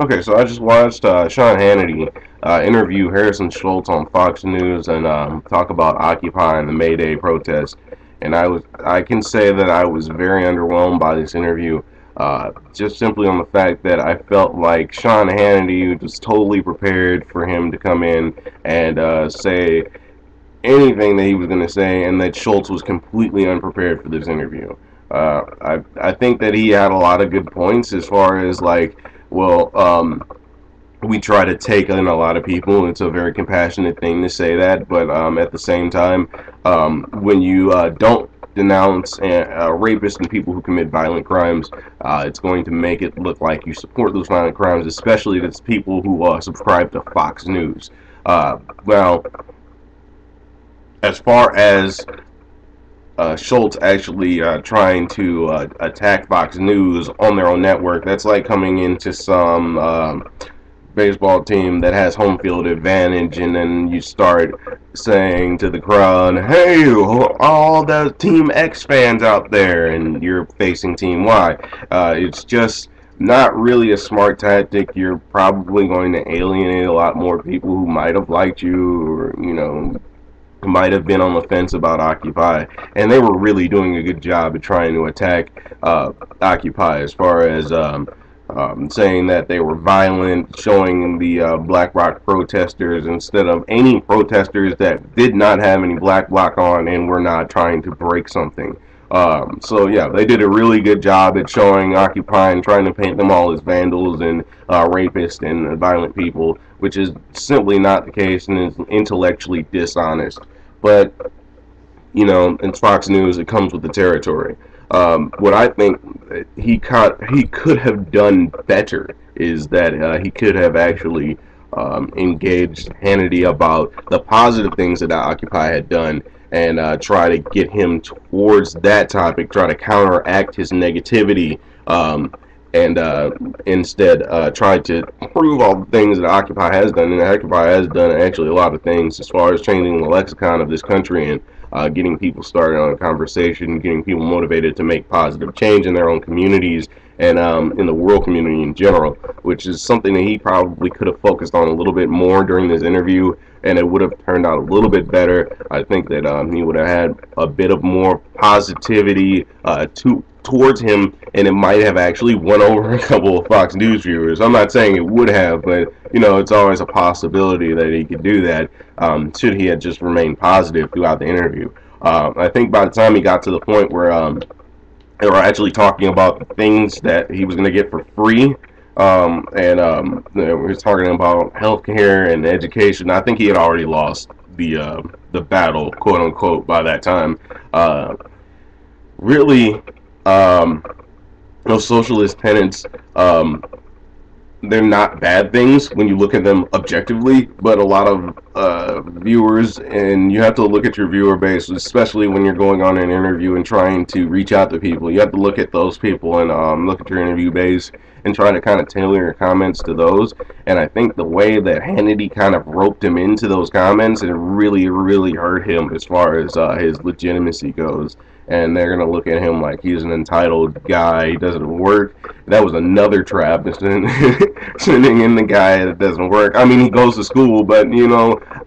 Okay, so I just watched Sean Hannity interview Harrison Schultz on Fox News and talk about Occupy and the May Day protest. And I can say that I was very underwhelmed by this interview, just simply on the fact that I felt like Sean Hannity was totally prepared for him to come in and say anything that he was going to say, and that Schultz was completely unprepared for this interview. I think that he had a lot of good points as far as like, well, we try to take in a lot of people. It's a very compassionate thing to say that, but at the same time, when you don't denounce rapists and people who commit violent crimes, it's going to make it look like you support those violent crimes, especially if it's people who subscribe to Fox News. Well, as far as Schultz actually trying to attack Fox News on their own network, that's like coming into some baseball team that has home field advantage, and then you start saying to the crowd, "Hey, all the Team X fans out there," and you're facing Team Y. It's just not really a smart tactic. You're probably going to alienate a lot more people who might have liked you, or might have been on the fence about Occupy, and they were really doing a good job at trying to attack Occupy as far as saying that they were violent, showing the Black Bloc protesters instead of any protesters that did not have any Black Bloc on and were not trying to break something. So yeah, they did a really good job at showing Occupy and trying to paint them all as vandals and rapists and violent people, which is simply not the case and is intellectually dishonest. But in Fox News, it comes with the territory. What I think he could have done better is that he could have actually engaged Hannity about the positive things that Occupy had done, and try to get him towards that topic, try to counteract his negativity, and instead try to prove all the things that Occupy has done. And Occupy has done actually a lot of things as far as changing the lexicon of this country and getting people started on a conversation, getting people motivated to make positive change in their own communities and in the world community in general, which is something that he probably could have focused on a little bit more during this interview, and it would have turned out a little bit better. I think that he would have had a bit of more positivity towards him, and it might have actually won over a couple of Fox News viewers. I'm not saying it would have, but it's always a possibility that he could do that, should he have just remained positive throughout the interview. I think by the time he got to the point where they were actually talking about the things that he was going to get for free, and we were talking about healthcare and education, I think he had already lost the battle, quote unquote, by that time. Really, those socialist tenets, they're not bad things when you look at them objectively, but a lot of viewers, and you have to look at your viewer base, especially when you're going on an interview and trying to reach out to people. You have to look at those people and look at your interview base and try to kind of tailor your comments to those. And I think the way that Hannity kind of roped him into those comments, it really, really hurt him as far as his legitimacy goes. And they're going to look at him like he's an entitled guy, he doesn't work. That was another trap, sending in the guy that doesn't work. I mean, he goes to school, but,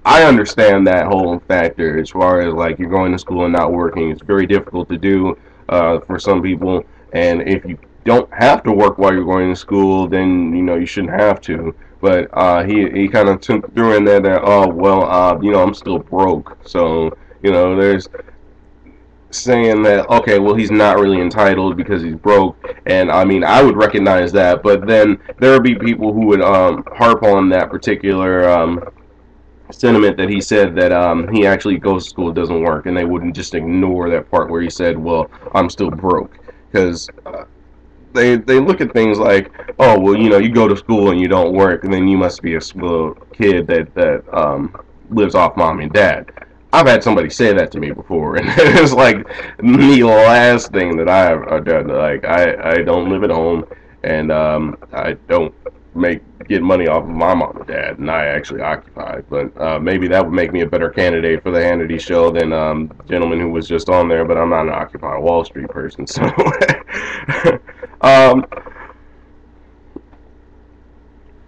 I understand that whole factor as far as, like, you're going to school and not working. It's very difficult to do for some people, and if you don't have to work while you're going to school, then, you shouldn't have to. But he kind of threw in there that, oh, well, I'm still broke. So, there's saying that, okay, well, he's not really entitled because he's broke, and I mean, I would recognize that, but then there would be people who would harp on that particular sentiment that he said that he actually goes to school, it doesn't work, and they wouldn't just ignore that part where he said, well, I'm still broke, because they look at things like, oh, well, you go to school and you don't work, and then you must be a kid that lives off mom and dad. I've had somebody say that to me before, and it's like the last thing that I've done. Like, I don't live at home, and I don't get money off of my mom and dad, and I actually occupy. But maybe that would make me a better candidate for the Hannity show than the gentleman who was just on there. But I'm not an Occupy Wall Street person, so um,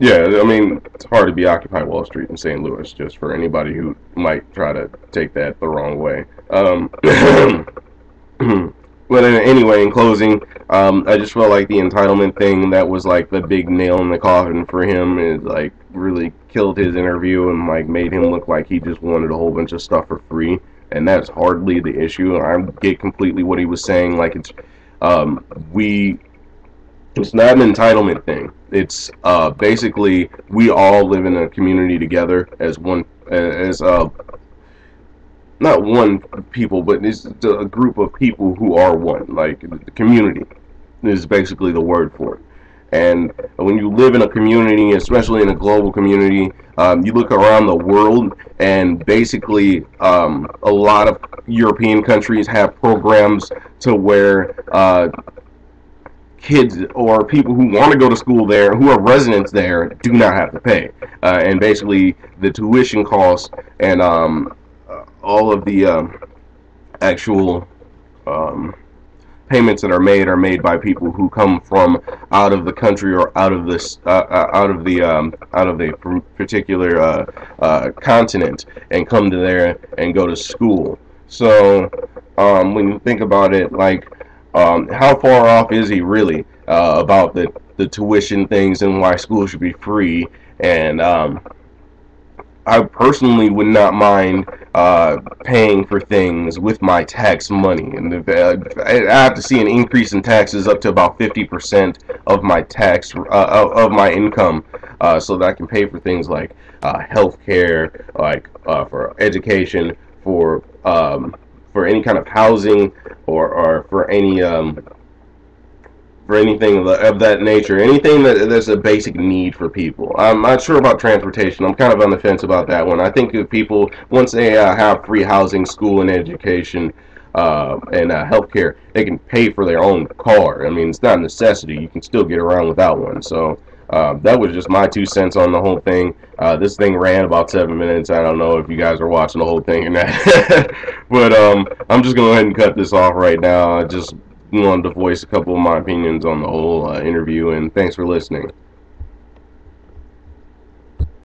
Yeah, I mean, it's hard to be Occupy Wall Street in St. Louis, just for anybody who might try to take that the wrong way. But anyway, in closing, I just felt like the entitlement thing that was like the big nail in the coffin for him is like really killed his interview and like made him look like he just wanted a whole bunch of stuff for free, and that's hardly the issue. I get completely what he was saying. Like we it's not an entitlement thing. It's basically we all live in a community together as one, as not one people, but it's a group of people who are one. Like the community is basically the word for it. And when you live in a community, especially in a global community, you look around the world, and basically a lot of European countries have programs to where kids or people who want to go to school there, who are residents there, do not have to pay. And basically, the tuition costs and all of the actual payments that are made by people who come from out of the country or out of this out of the particular continent and come to there and go to school. So when you think about it, like how far off is he really about the tuition things and why school should be free? And I personally would not mind paying for things with my tax money, and I have to see an increase in taxes up to about 50% of my tax of my income, so that I can pay for things like health care, like for education, for any kind of housing, or for anything of that nature, anything that's a basic need for people. I'm not sure about transportation. I'm kind of on the fence about that one. I think if people, once they have free housing, school, and education, and healthcare, they can pay for their own car. I mean, it's not a necessity. You can still get around without one. So that was just my 2 cents on the whole thing. This thing ran about 7 minutes. I don't know if you guys are watching the whole thing or not. But I'm just going to go ahead and cut this off right now. I just wanted to voice a couple of my opinions on the whole interview, and thanks for listening.